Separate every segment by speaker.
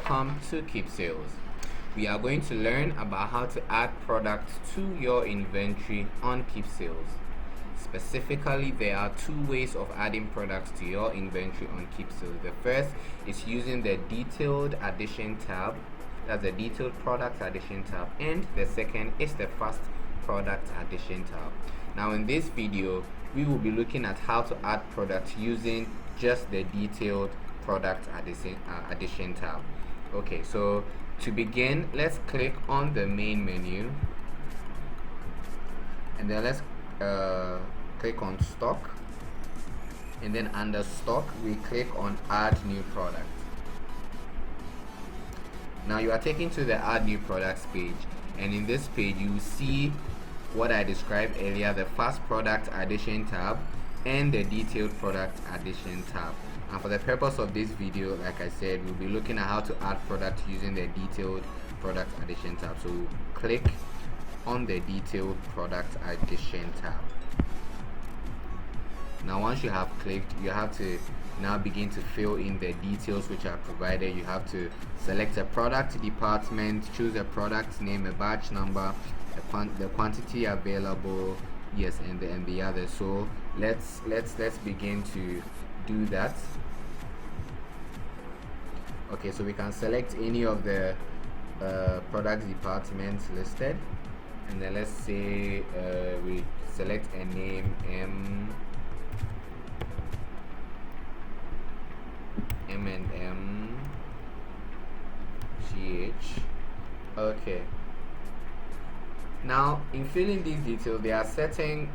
Speaker 1: welcome to Keepsales. We are going to learn about how to add products to your inventory on Keepsales. Specifically, there are two ways of adding products to your inventory on Keepsales. The first is using the detailed addition tab, that's the detailed product addition tab, and the second is the fast product addition tab. Now in this video, we will be looking at how to add products using just the detailed product addition tab. Okay, so to begin, let's click on the main menu, and then let's click on stock, and then under stock we click on add new product. Now you are taken to the add new products page, and in this page you see what I described earlier, the fast product addition tab and the detailed product addition tab. And for the purpose of this video, like I said, we'll be looking at how to add products using the detailed product addition tab. So we'll click on the detailed product addition tab. Now once you have clicked, you have to now begin to fill in the details which are provided. You have to select a product department, choose a product name, a batch number, the quantity available, yes, and the others. So let's begin to do that. Okay, so we can select any of the product departments listed, and then let's say we select a name M&M GH. Okay, now in filling these details, there are certain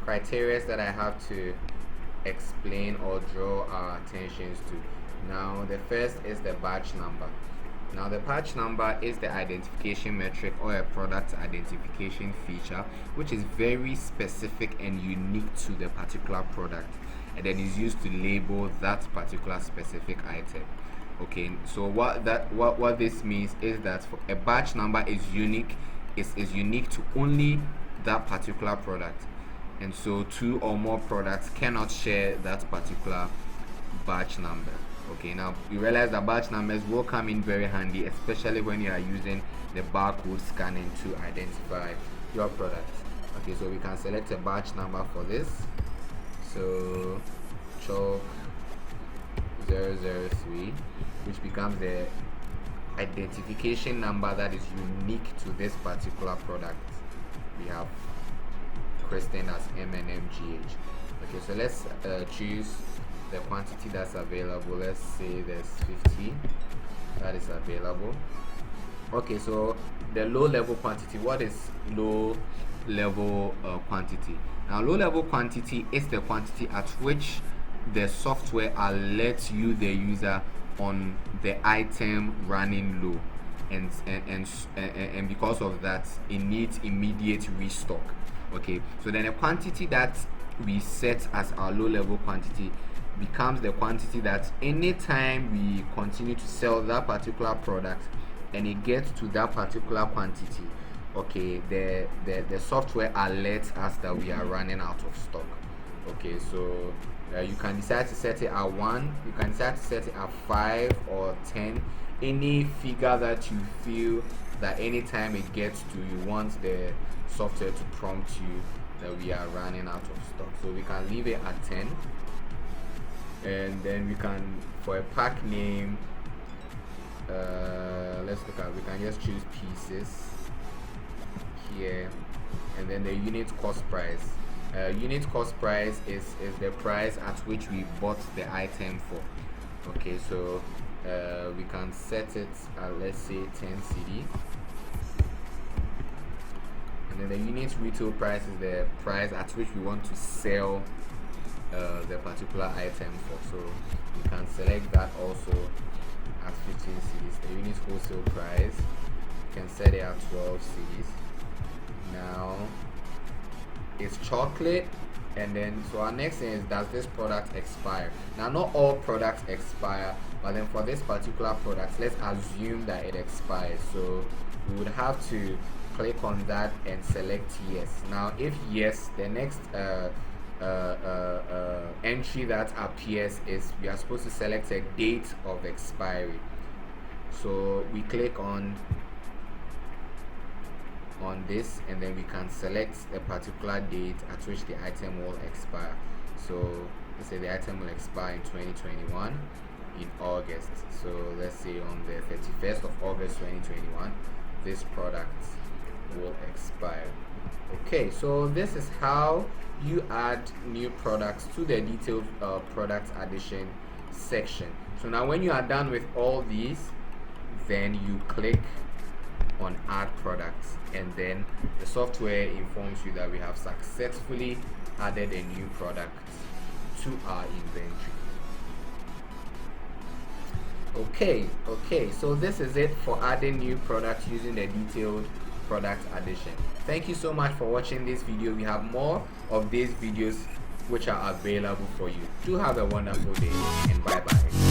Speaker 1: criteria that I have to explain or draw our attentions to. Now the first is the batch number. Now the batch number is the identification metric or a product identification feature which is very specific and unique to the particular product, and then is used to label that particular specific item. Okay, so what this means is that for a batch number is unique, is unique to only that particular product, and so two or more products cannot share that particular batch number. Okay, now you realize that batch numbers will come in very handy, especially when you are using the barcode scanning to identify your product. Okay, so we can select a batch number for this. So chalk 003, which becomes the identification number that is unique to this particular product we have christened as M&M GH. Okay, so let's choose the quantity that's available. Let's say there's 50 that is available. Okay, so the low level quantity. What is low level quantity? Now low level quantity is the quantity at which the software alerts you, the user, on the item running low, and because of that it needs immediate restock. Okay, so then a quantity that we set as our low level quantity becomes the quantity that anytime we continue to sell that particular product and it gets to that particular quantity, okay, the software alerts us that we are running out of stock. Okay, so you can decide to set it at 1, you can decide to set it at 5 or 10, any figure that you feel that anytime it gets to, you want the software to prompt you that we are running out of stock. So we can leave it at 10, and then we can, for a pack name, let's look at, we can just choose pieces here, and then the unit cost price. Unit cost price is the price at which we bought the item for. Okay, so we can set it at, let's say, 10 CD, and then the unit retail price is the price at which we want to sell the particular item for. So you can select that also at 15 CDs. The unit wholesale price, you can set it at 12 CDs. Now it's chocolate, and then so our next thing is, does this product expire? Now not all products expire, but then for this particular product, let's assume that it expires. So we would have to click on that and select yes. Now if yes, the next entry that appears is we are supposed to select a date of expiry. So we click on this, and then we can select a particular date at which the item will expire. So let's say the item will expire in 2021 in August. So let's say on the 31st of August 2021 this product will expire. Okay, so this is how you add new products to the detailed product addition section. So now when you are done with all these, then you click on add products, and then the software informs you that we have successfully added a new product to our inventory. Okay, so this is it for adding new products using the detailed product addition. Thank you so much for watching this video. We have more of these videos which are available for you. Do have a wonderful day, and bye bye.